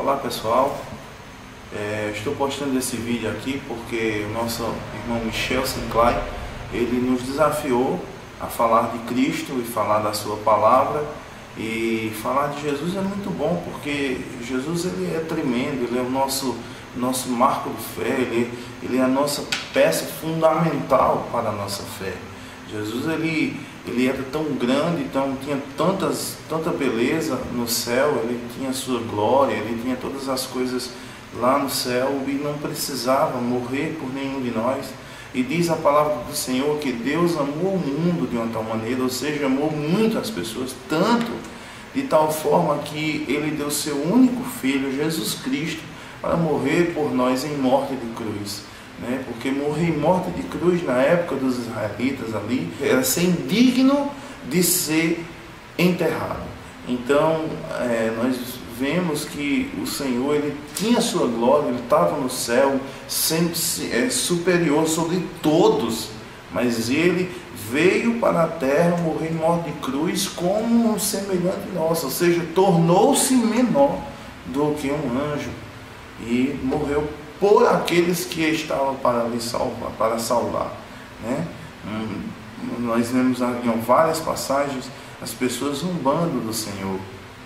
Olá pessoal, estou postando esse vídeo aqui porque o nosso irmão Michel Sinclair, ele nos desafiou a falar de Cristo e falar da sua palavra. E falar de Jesus é muito bom, porque Jesus ele é tremendo, ele é o nosso marco de fé, ele é a nossa peça fundamental para a nossa fé. Jesus ele era tão grande, tinha tanta beleza no céu, ele tinha a sua glória, ele tinha todas as coisas lá no céu e não precisava morrer por nenhum de nós. E diz a palavra do Senhor que Deus amou o mundo de uma tal maneira, ou seja, amou muitas pessoas, tanto de tal forma que ele deu seu único filho, Jesus Cristo, para morrer por nós em morte de cruz. Porque morrer em morte de cruz na época dos israelitas ali era ser indigno de ser enterrado. Então nós vemos que o Senhor ele tinha sua glória, ele estava no céu, sempre superior sobre todos, mas ele veio para a terra morrer em morte de cruz como um semelhante nosso, ou seja, tornou-se menor do que um anjo e morreu por aqueles que estavam para lhe salvar, para salvar. Nós vemos em várias passagens as pessoas zombando do Senhor,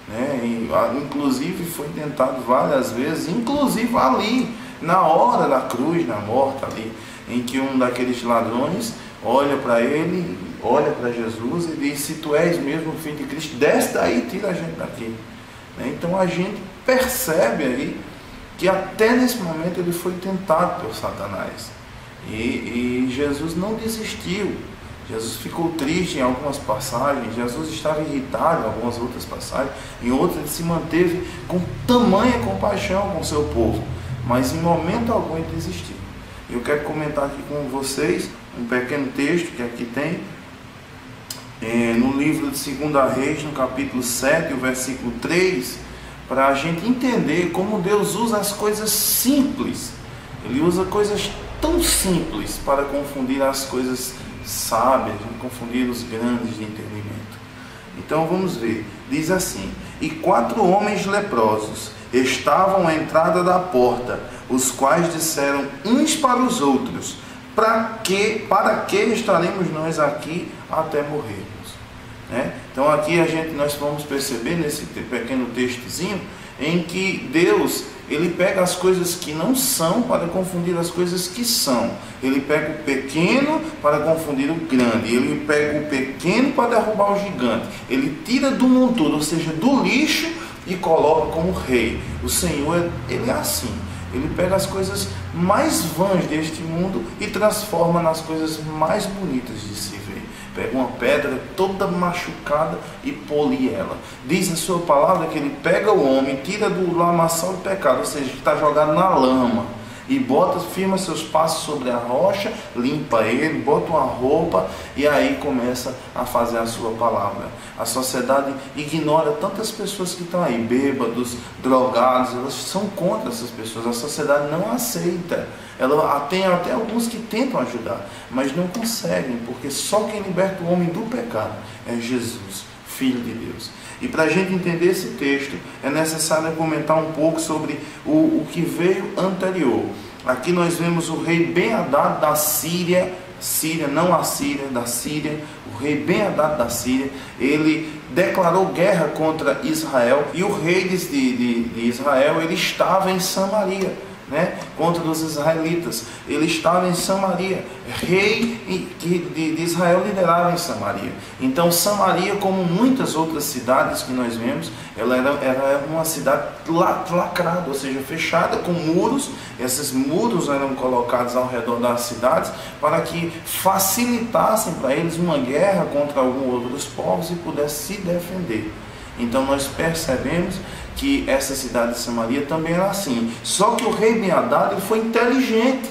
e, inclusive foi tentado várias vezes, inclusive ali na hora da cruz, na morte ali, em que um daqueles ladrões olha para ele, olha para Jesus e diz: se tu és mesmo o Filho de Cristo, desce daí, tira a gente daqui. Então a gente percebe aí que até nesse momento ele foi tentado por Satanás. E Jesus não desistiu. Jesus ficou triste em algumas passagens, Jesus estava irritado em algumas outras passagens, em outras ele se manteve com tamanha compaixão com o seu povo, mas em momento algum ele desistiu. Eu quero comentar aqui com vocês um pequeno texto que aqui tem, no livro de 2 Reis, no capítulo 7, o versículo 3, para a gente entender como Deus usa as coisas simples. Ele usa coisas tão simples para confundir as coisas sábias, confundir os grandes de entendimento. Então vamos ver, diz assim: e 4 homens leprosos estavam à entrada da porta, os quais disseram uns para os outros: para que estaremos nós aqui até morrermos? Então aqui nós vamos perceber nesse pequeno textozinho em que Deus ele pega as coisas que não são para confundir as coisas que são. Ele pega o pequeno para confundir o grande. Ele pega o pequeno para derrubar o gigante. Ele tira do monturo, ou seja, do lixo, e coloca como rei. O Senhor, ele é assim. Ele pega as coisas mais vãs deste mundo e transforma nas coisas mais bonitas de se ver. Pega uma pedra toda machucada e polir ela. Diz a sua palavra que ele pega o homem, tira do lamaçal do pecado, ou seja, que está jogado na lama, e firma seus passos sobre a rocha, limpa ele, bota uma roupa e aí começa a fazer a sua palavra. A sociedade ignora tantas pessoas que estão aí, bêbados, drogados, elas são contra essas pessoas. A sociedade não aceita. Ela tem até alguns que tentam ajudar, mas não conseguem, porque só quem liberta o homem do pecado é Jesus, Filho de Deus. E para a gente entender esse texto, é necessário comentar um pouco sobre o que veio anterior. Aqui nós vemos o rei Ben-Hadad da Síria, não a Síria, da Síria, o rei Ben-Hadad da Síria, ele declarou guerra contra Israel, e o rei de Israel, ele estava em Samaria, contra os israelitas. Ele estava em Samaria, rei de Israel liderava em Samaria. Então Samaria, como muitas outras cidades que nós vemos, ela era uma cidade lacrada, ou seja, fechada com muros. Esses muros eram colocados ao redor das cidades para que facilitassem para eles uma guerra contra alguns outros povos e pudessem se defender. Então nós percebemos que essa cidade de Samaria também era assim. Só que o rei Ben-Hadad foi inteligente.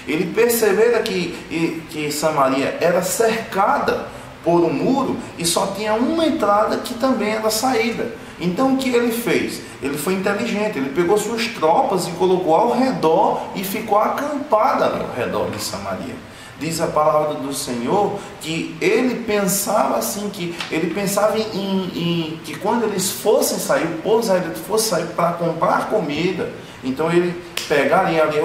Ele percebeu que Samaria era cercada por um muro e só tinha uma entrada que também era saída. Então o que ele fez? Ele foi inteligente, ele pegou suas tropas e colocou ao redor e ficou acampada ao redor de Samaria. Diz a palavra do Senhor que ele pensava assim, que ele pensava que quando eles fossem sair, o povo fosse sair para comprar comida, então ele pegaria ali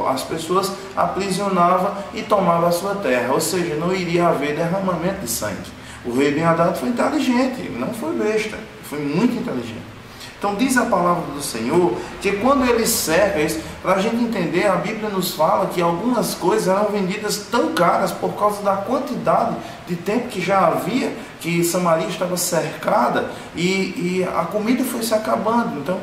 as pessoas, aprisionava e tomava a sua terra, ou seja, não iria haver derramamento de sangue. O rei Ben-Hadad foi inteligente, ele não foi besta, foi muito inteligente. Então diz a palavra do Senhor que quando ele cerca isso, para a gente entender, a Bíblia nos fala que algumas coisas eram vendidas tão caras por causa da quantidade de tempo que já havia, que Samaria estava cercada e a comida foi se acabando. Então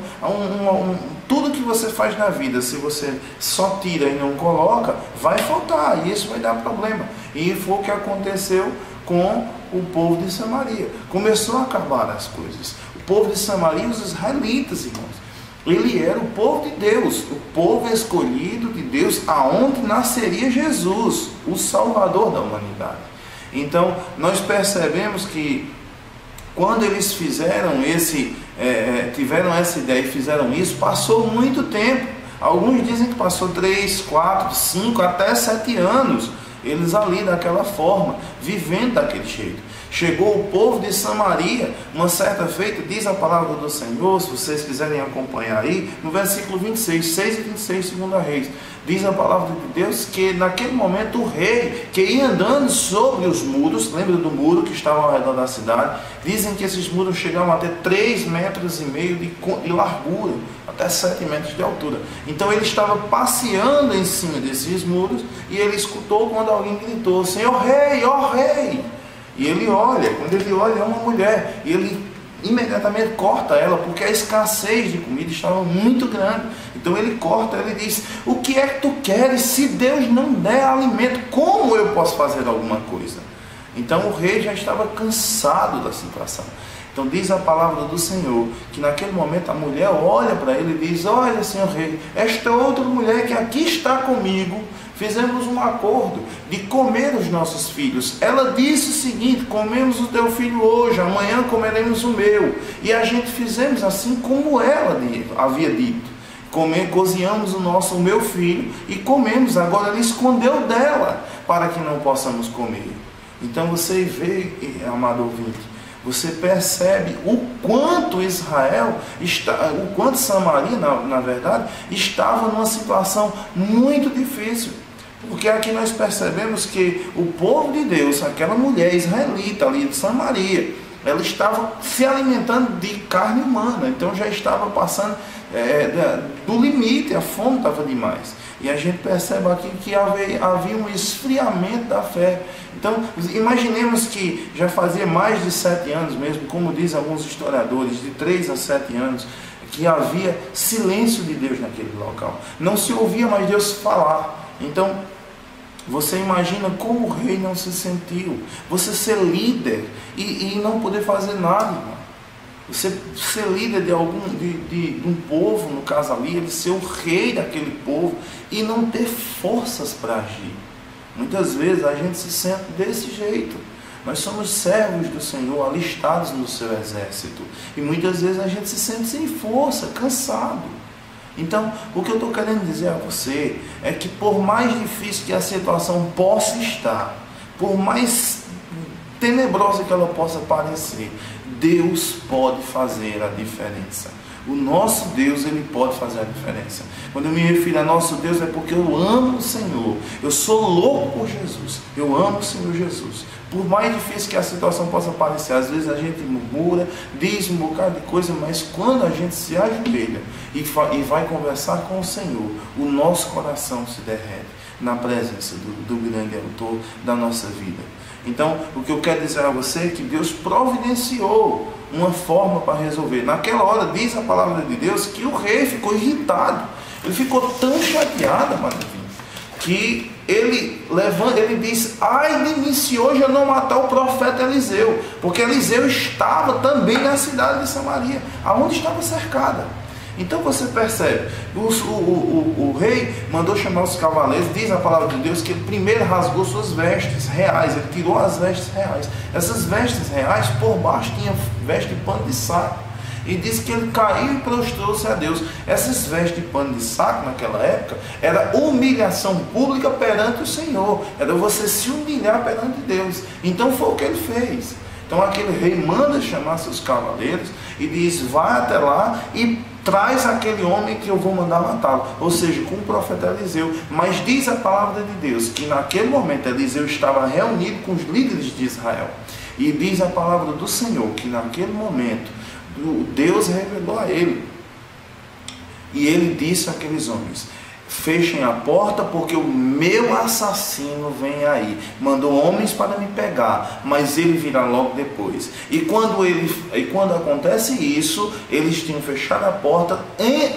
tudo que você faz na vida, se você só tira e não coloca, vai faltar, e isso vai dar problema. E foi o que aconteceu com o povo de Samaria. Começou a acabar as coisas. O povo de Samaria, os israelitas, irmãos, ele era o povo de Deus, o povo escolhido de Deus, aonde nasceria Jesus, o Salvador da humanidade. Então, nós percebemos que quando eles fizeram tiveram essa ideia e fizeram isso, passou muito tempo. Alguns dizem que passou 3, 4, 5, até 7 anos, eles ali daquela forma, vivendo daquele jeito. Chegou o povo de Samaria, uma certa feita, diz a palavra do Senhor, se vocês quiserem acompanhar aí, no versículo 26, 6 e 26, 2 Reis, diz a palavra de Deus que naquele momento o rei, que ia andando sobre os muros, lembra do muro que estava ao redor da cidade, dizem que esses muros chegavam até 3,5 metros de largura, até 7 metros de altura. Então ele estava passeando em cima desses muros, e ele escutou quando alguém gritou, Senhor rei, ó rei! E ele olha, quando ele olha é uma mulher, e ele imediatamente corta ela, porque a escassez de comida estava muito grande. Então ele corta, ele diz, o que é que tu queres? Se Deus não der alimento, como eu posso fazer alguma coisa? Então o rei já estava cansado da situação. Então diz a palavra do Senhor, que naquele momento a mulher olha para ele e diz, olha Senhor rei, esta outra mulher que aqui está comigo, fizemos um acordo de comer os nossos filhos. Ela disse o seguinte, comemos o teu filho hoje, amanhã comeremos o meu. E a gente fizemos assim como ela havia dito. Cozinhamos o meu filho e comemos. Agora ele escondeu dela para que não possamos comer. Então você vê, amado ouvinte, você percebe o quanto o quanto Samaria, na verdade, estava numa situação muito difícil. Porque aqui nós percebemos que o povo de Deus, aquela mulher israelita ali de Samaria, ela estava se alimentando de carne humana, então já estava passando do limite, a fome estava demais. E a gente percebe aqui que havia um esfriamento da fé. Então, imaginemos que já fazia mais de 7 anos mesmo, como dizem alguns historiadores, de 3 a 7 anos, que havia silêncio de Deus naquele local. Não se ouvia mais Deus falar. Então, você imagina como o rei não se sentiu. Você ser líder e não poder fazer nada, irmão. Você ser líder de um povo, no caso ali, ele ser o rei daquele povo e não ter forças para agir. Muitas vezes a gente se sente desse jeito. Nós somos servos do Senhor, alistados no seu exército. E muitas vezes a gente se sente sem força, cansado. Então, o que eu estou querendo dizer a você é que por mais difícil que a situação possa estar, por mais tenebrosa que ela possa parecer, Deus pode fazer a diferença. O nosso Deus, Ele pode fazer a diferença. Quando eu me refiro a nosso Deus, é porque eu amo o Senhor. Eu sou louco por Jesus. Eu amo o Senhor Jesus. Por mais difícil que a situação possa parecer, às vezes a gente murmura, diz um bocado de coisa, mas quando a gente se ajoelha e vai conversar com o Senhor, o nosso coração se derrete na presença do grande autor da nossa vida. Então, o que eu quero dizer a você é que Deus providenciou uma forma para resolver. Naquela hora, diz a palavra de Deus, que o rei ficou irritado. Ele ficou tão chateado, que ele diz, ai de mim se hoje eu não matar o profeta Eliseu. Porque Eliseu estava também na cidade de Samaria, aonde estava cercada. Então você percebe, o rei mandou chamar os cavaleiros, diz a palavra de Deus que ele primeiro rasgou suas vestes reais, ele tirou as vestes reais. Essas vestes reais, por baixo tinha veste de pano de saco. e diz que ele caiu e prostrou-se a Deus. Essas vestes de pano de saco naquela época era humilhação pública perante o Senhor, era você se humilhar perante Deus. Então foi o que ele fez. Então aquele rei manda chamar seus cavaleiros e diz: vai até lá e traz aquele homem que eu vou mandar matá-lo. Ou seja, com o profeta Eliseu. Mas diz a palavra de Deus que naquele momento Eliseu estava reunido com os líderes de Israel. E diz a palavra do Senhor que naquele momento Deus revelou a ele. E ele disse àqueles homens: fechem a porta, porque o meu assassino vem aí. Mandou homens para me pegar, mas ele virá logo depois. E quando acontece isso, eles tinham fechado a porta.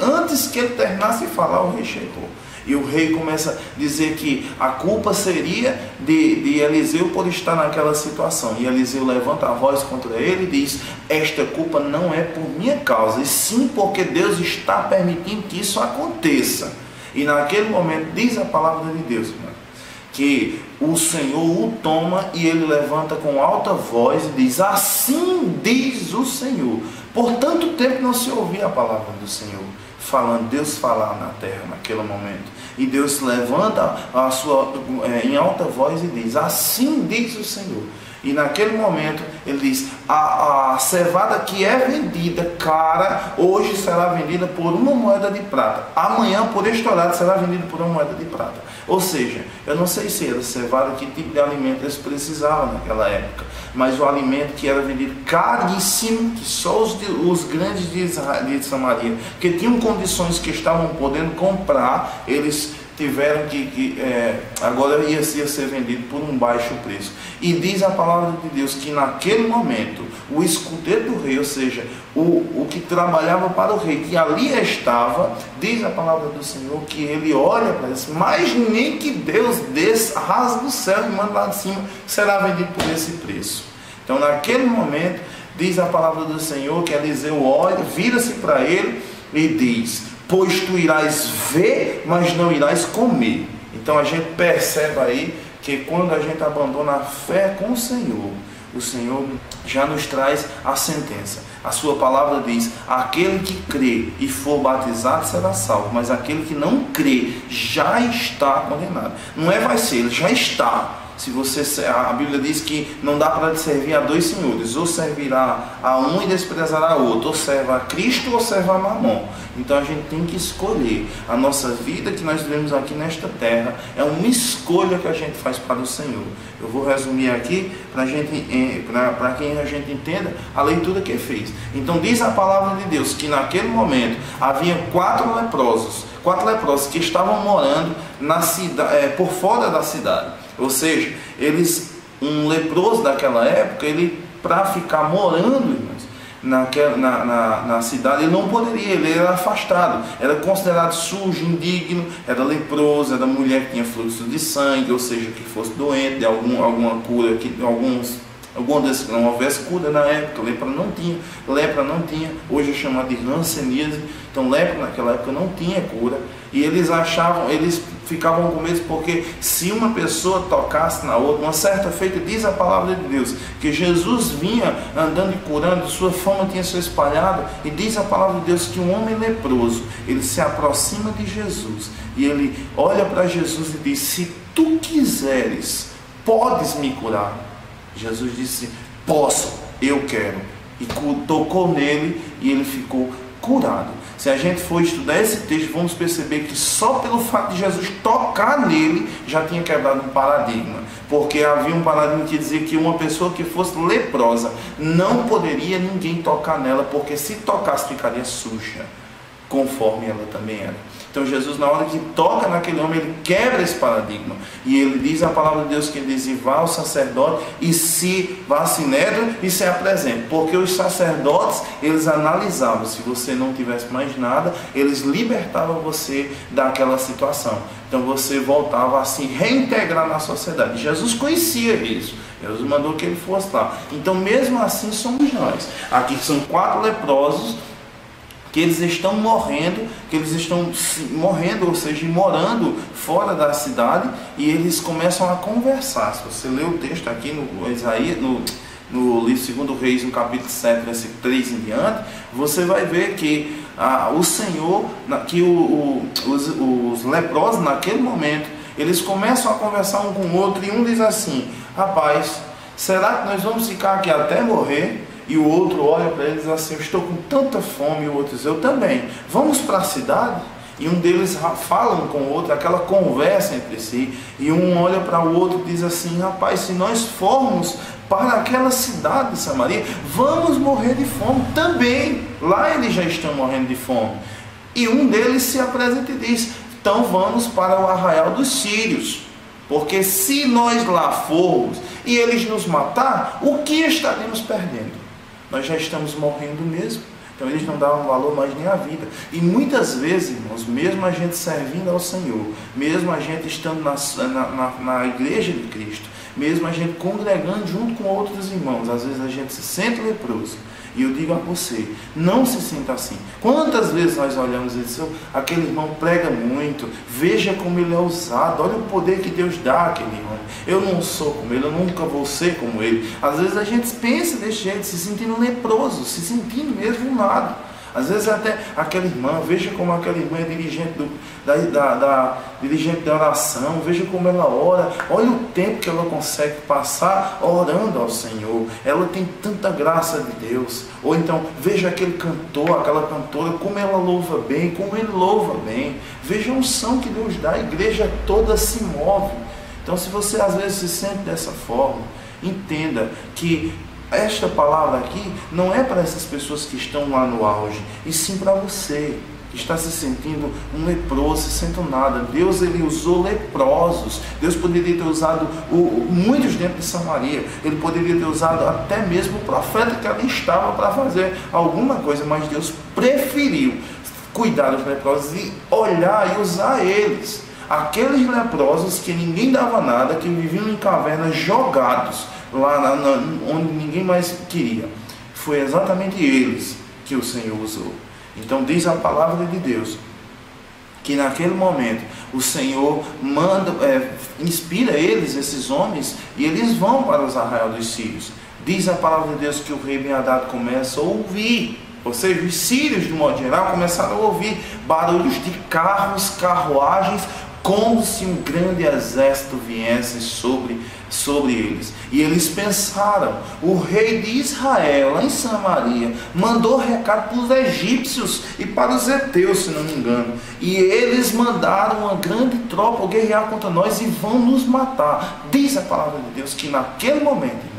Antes que ele terminasse de falar, o rei chegou. E o rei começa a dizer que a culpa seria de Eliseu por estar naquela situação. E Eliseu levanta a voz contra ele e diz: esta culpa não é por minha causa, e sim porque Deus está permitindo que isso aconteça. E naquele momento diz a palavra de Deus, irmão, que o Senhor o toma e ele levanta com alta voz e diz: assim diz o Senhor. Por tanto tempo não se ouvia a palavra do Senhor falando, Deus falar na terra naquele momento. E Deus levanta em alta voz e diz: assim diz o Senhor. E naquele momento ele diz: a cevada que é vendida cara, hoje será vendida por uma moeda de prata. Amanhã, por este horário, será vendida por uma moeda de prata. Ou seja, eu não sei se era cevada, que tipo de alimento eles precisavam naquela época. Mas o alimento que era vendido caríssimo, que só os grandes de Samaria, que tinham condições, que estavam podendo comprar, eles tiveram agora ia ser vendido por um baixo preço. E diz a palavra de Deus que naquele momento o escudeiro do rei, ou seja, o que trabalhava para o rei, que ali estava, diz a palavra do Senhor que ele olha para isso, mas nem que Deus rasga o céu e manda lá de cima, será vendido por esse preço. Então naquele momento diz a palavra do Senhor que Eliseu olha, vira-se para ele e diz: pois tu irás ver, mas não irás comer. Então a gente percebe aí que quando a gente abandona a fé com o Senhor já nos traz a sentença. A sua palavra diz: aquele que crê e for batizado será salvo, mas aquele que não crê já está condenado. Não é vai ser, ele já está. A Bíblia diz que não dá para servir a dois senhores, ou servirá a um e desprezará a outro, ou serve a Cristo ou serve a Mamon. Então a gente tem que escolher. A nossa vida que nós vivemos aqui nesta terra é uma escolha que a gente faz para o Senhor. Eu vou resumir aqui para quem a gente entenda a leitura que fez. Então diz a palavra de Deus que naquele momento havia quatro leprosos que estavam morando na cidade, por fora da cidade. Ou seja, um leproso daquela época, para ficar morando, irmãos, na cidade, ele não poderia, ele era afastado, era considerado sujo, indigno, era leproso, era mulher que tinha fluxo de sangue, ou seja, que fosse doente de alguma cura, alguma desses que não houvesse cura na época. Lepra não tinha, hoje é chamado de hanseníase. Então lepra naquela época não tinha cura, e eles ficavam com medo, porque se uma pessoa tocasse na outra, uma certa feita, diz a palavra de Deus que Jesus vinha andando e curando, sua fama tinha se espalhado, e diz a palavra de Deus que um homem leproso, ele se aproxima de Jesus, e ele olha para Jesus e diz: se tu quiseres, podes me curar. Jesus disse: posso, eu quero. E tocou nele e ele ficou curado. Se a gente for estudar esse texto, vamos perceber que só pelo fato de Jesus tocar nele, já tinha quebrado um paradigma. Porque havia um paradigma que dizia que uma pessoa que fosse leprosa, não poderia ninguém tocar nela, porque se tocasse ficaria suja, conforme ela também era. Então Jesus, na hora que toca naquele homem, ele quebra esse paradigma. E ele diz a palavra de Deus que ele diz: vá ao sacerdote vá a Sinédrio e se apresente. Porque os sacerdotes, eles analisavam, se você não tivesse mais nada, eles libertavam você daquela situação. Então você voltava a se reintegrar na sociedade. Jesus conhecia isso. Jesus mandou que ele fosse lá. Então mesmo assim somos nós. Aqui são 4 leprosos que eles estão morrendo, ou seja, morando fora da cidade, e eles começam a conversar. Se você ler o texto aqui no no livro 2 Reis, no capítulo 7, versículo 3 em diante, você vai ver que o Senhor, que os leprosos naquele momento, eles começam a conversar um com o outro, e um diz assim: rapaz, será que nós vamos ficar aqui até morrer? E o outro olha para eles assim: eu estou com tanta fome. E o outro diz: eu também. Vamos para a cidade? E um deles fala um com o outro, aquela conversa entre si, e um olha para o outro e diz assim: rapaz, se nós formos para aquela cidade de Samaria, vamos morrer de fome também. Lá eles já estão morrendo de fome. E um deles se apresenta e diz: então vamos para o arraial dos sírios, porque se nós lá formos e eles nos matar, o que estaremos perdendo? Nós já estamos morrendo mesmo. Então eles não davam valor mais nem à vida. E muitas vezes, irmãos, mesmo a gente servindo ao Senhor, mesmo a gente estando na igreja de Cristo, mesmo a gente congregando junto com outros irmãos, às vezes a gente se sente leproso. E eu digo a você, não se sinta assim. Quantas vezes nós olhamos e dizemos: aquele irmão prega muito, veja como ele é usado, olha o poder que Deus dá àquele irmão. Eu não sou como ele, eu nunca vou ser como ele. Às vezes a gente pensa desse jeito, se sentindo leproso, se sentindo mesmo nada. Às vezes até aquela irmã, veja como aquela irmã é dirigente, dirigente da oração, veja como ela ora, olha o tempo que ela consegue passar orando ao Senhor, ela tem tanta graça de Deus. Ou então, veja aquele cantor, aquela cantora, como ela louva bem, como ele louva bem, veja a unção que Deus dá, a igreja toda se move. Então, se você às vezes se sente dessa forma, entenda que esta palavra aqui não é para essas pessoas que estão lá no auge, e sim para você, que está se sentindo um leproso, se sente nada. Deus, ele usou leprosos. Deus poderia ter usado muitos dentro de Samaria. Ele poderia ter usado até mesmo o profeta que ali estava para fazer alguma coisa, mas Deus preferiu cuidar dos leprosos e olhar e usar eles. Aqueles leprosos que ninguém dava nada, que viviam em cavernas jogados, lá onde ninguém mais queria. Foi exatamente eles que o Senhor usou. Então diz a palavra de Deus que naquele momento o Senhor inspira eles, esses homens, e eles vão para os arraiais dos sírios. Diz a palavra de Deus que o rei Ben-Hadad começa a ouvir, ou seja, os sírios de modo geral começaram a ouvir barulhos de carros, carruagens, como se um grande exército viesse sobre eles. E eles pensaram: o rei de Israel, lá em Samaria, mandou recado para os egípcios e para os heteus, se não me engano. E eles mandaram uma grande tropa guerrear contra nós e vão nos matar. Diz a palavra de Deus que naquele momento, irmão,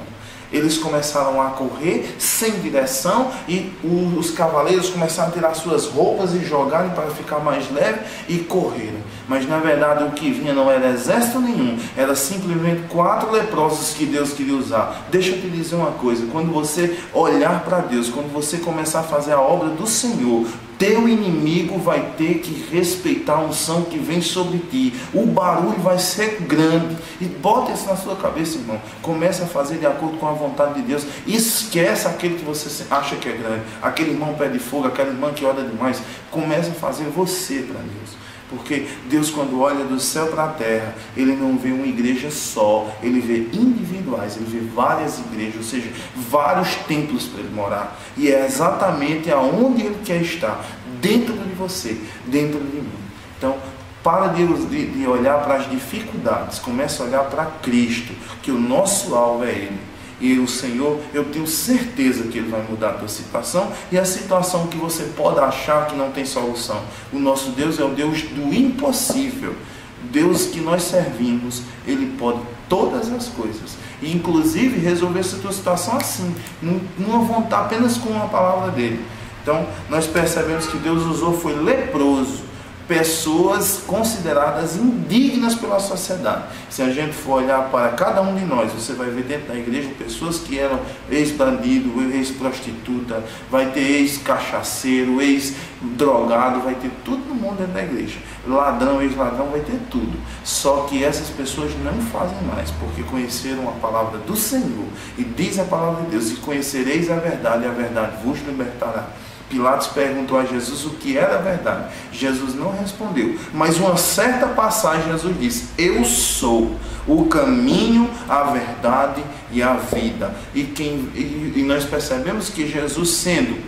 eles começaram a correr sem direção, e os cavaleiros começaram a tirar suas roupas e jogarem para ficar mais leve, e correram. Mas na verdade o que vinha não era exército nenhum, era simplesmente 4 leprosos que Deus queria usar. Deixa eu te dizer uma coisa: quando você olhar para Deus, quando você começar a fazer a obra do Senhor, teu inimigo vai ter que respeitar a unção que vem sobre ti. O barulho vai ser grande. E bota isso na sua cabeça, irmão. Comece a fazer de acordo com a vontade de Deus. Esquece aquele que você acha que é grande, aquele irmão pé de fogo, aquela irmã que ora demais. Comece a fazer você para Deus. Porque Deus, quando olha do céu para a terra, Ele não vê uma igreja só, Ele vê individuais, Ele vê várias igrejas, ou seja, vários templos para Ele morar. E é exatamente aonde Ele quer estar, dentro de você, dentro de mim. Então, para de olhar para as dificuldades, comece a olhar para Cristo, que o nosso alvo é Ele. E o Senhor, eu tenho certeza que Ele vai mudar a tua situação, e a situação que você pode achar que não tem solução. O nosso Deus é o Deus do impossível. Deus que nós servimos, Ele pode todas as coisas, e inclusive resolver essa tua situação assim, numa vontade, apenas com uma palavra dEle. Então nós percebemos que Deus usou, foi leproso, pessoas consideradas indignas pela sociedade. Se a gente for olhar para cada um de nós, você vai ver dentro da igreja pessoas que eram ex-bandido, ex-prostituta, vai ter ex-cachaceiro, ex-drogado, vai ter todo mundo dentro da igreja. Ladrão, ex-ladrão, vai ter tudo. Só que essas pessoas não fazem mais, porque conheceram a palavra do Senhor. E diz a palavra de Deus: e conhecereis a verdade, e a verdade vos libertará. Pilatos perguntou a Jesus o que era a verdade. Jesus não respondeu, mas uma certa passagem Jesus disse: eu sou o caminho, a verdade e a vida. E nós percebemos que Jesus sendo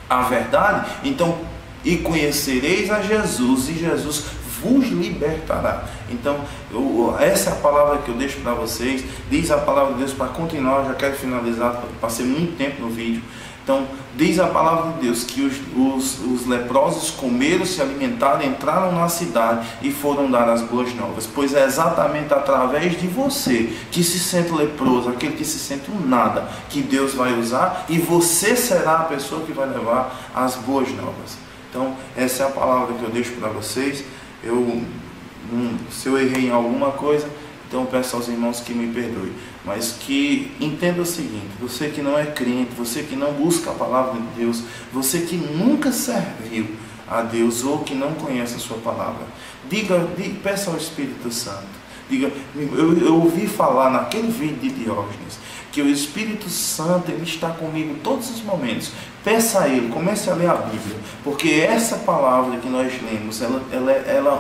a verdade, então, e conhecereis a Jesus, e Jesus vos libertará. Então, essa é a palavra que eu deixo para vocês. Diz a palavra de Deus, para continuar, eu já quero finalizar, passei muito tempo no vídeo. Então, diz a palavra de Deus que os leprosos comeram, se alimentaram, entraram na cidade e foram dar as boas novas. Pois é exatamente através de você, que se sente leproso, aquele que se sente um nada, que Deus vai usar, e você será a pessoa que vai levar as boas novas. Então, essa é a palavra que eu deixo para vocês. Se eu errei em alguma coisa, então eu peço aos irmãos que me perdoem, mas que entenda o seguinte: você que não é crente, você que não busca a palavra de Deus, você que nunca serviu a Deus ou que não conhece a sua palavra, peça ao Espírito Santo. Eu ouvi falar naquele vídeo de Diógenes que o Espírito Santo, ele está comigo todos os momentos. Peça a Ele, comece a ler a Bíblia, porque essa palavra que nós lemos,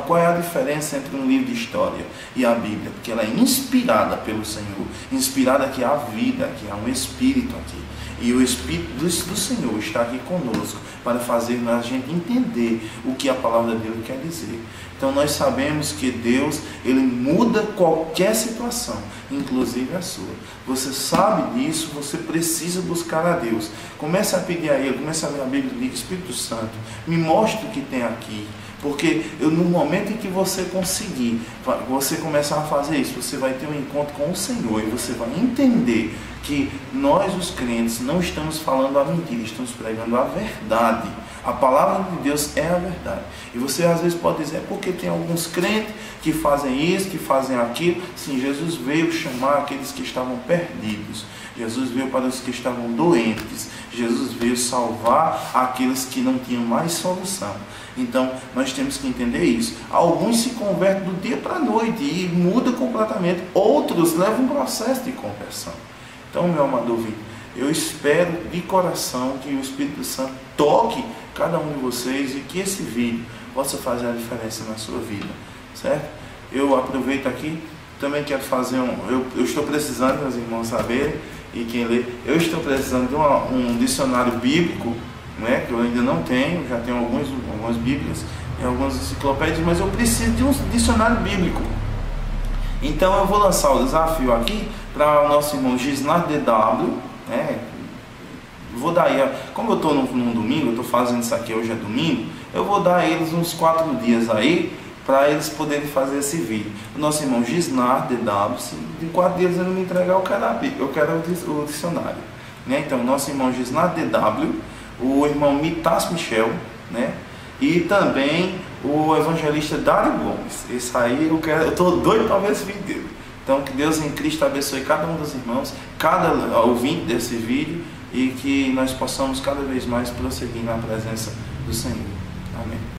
qual é a diferença entre um livro de história e a Bíblia? Porque ela é inspirada pelo Senhor, inspirada que há vida, que há um Espírito aqui. E o Espírito do Senhor está aqui conosco para fazer a gente entender o que a palavra de Deus quer dizer. Então nós sabemos que Deus, Ele muda qualquer situação, inclusive a sua. Você sabe disso, você precisa buscar a Deus. Comece a pedir a Ele, comece a ler a Bíblia e diga: Espírito Santo, me mostre o que tem aqui. Porque no momento em que você conseguir, você começar a fazer isso, você vai ter um encontro com o Senhor e você vai entender que nós, os crentes, não estamos falando a mentira, estamos pregando a verdade. A palavra de Deus é a verdade. E você às vezes pode dizer: é porque tem alguns crentes que fazem isso, que fazem aquilo. Sim, Jesus veio chamar aqueles que estavam perdidos. Jesus veio para os que estavam doentes. Jesus veio salvar aqueles que não tinham mais solução. Então, nós temos que entender isso. Alguns se convertem do dia para a noite e mudam completamente. Outros levam um processo de conversão. Então, meu amado ouvinte, eu espero de coração que o Espírito Santo toque cada um de vocês e que esse vídeo possa fazer a diferença na sua vida, certo? Eu aproveito aqui, também quero fazer eu estou precisando, meus irmãos saberem, e quem lê, eu estou precisando de um dicionário bíblico, né, que eu ainda não tenho, já tenho algumas bíblias e algumas enciclopédias, mas eu preciso de um dicionário bíblico. Então eu vou lançar o desafio aqui para o nosso irmão Gisnard DW, né? Vou dar aí, como eu estou num domingo, eu estou fazendo isso aqui, hoje é domingo, eu vou dar a eles uns 4 dias aí, para eles poderem fazer esse vídeo. O nosso irmão Gisnard DW, se em 4 dias ele me entregar, eu quero o dicionário, né? Então, o nosso irmão Gisnard DW, o irmão Mitas Michel, né? E também o evangelista Dário Gomes. Esse aí eu estou doido para ver esse vídeo dele. Então, que Deus em Cristo abençoe cada um dos irmãos, cada ouvinte desse vídeo, e que nós possamos cada vez mais prosseguir na presença do Senhor. Amém.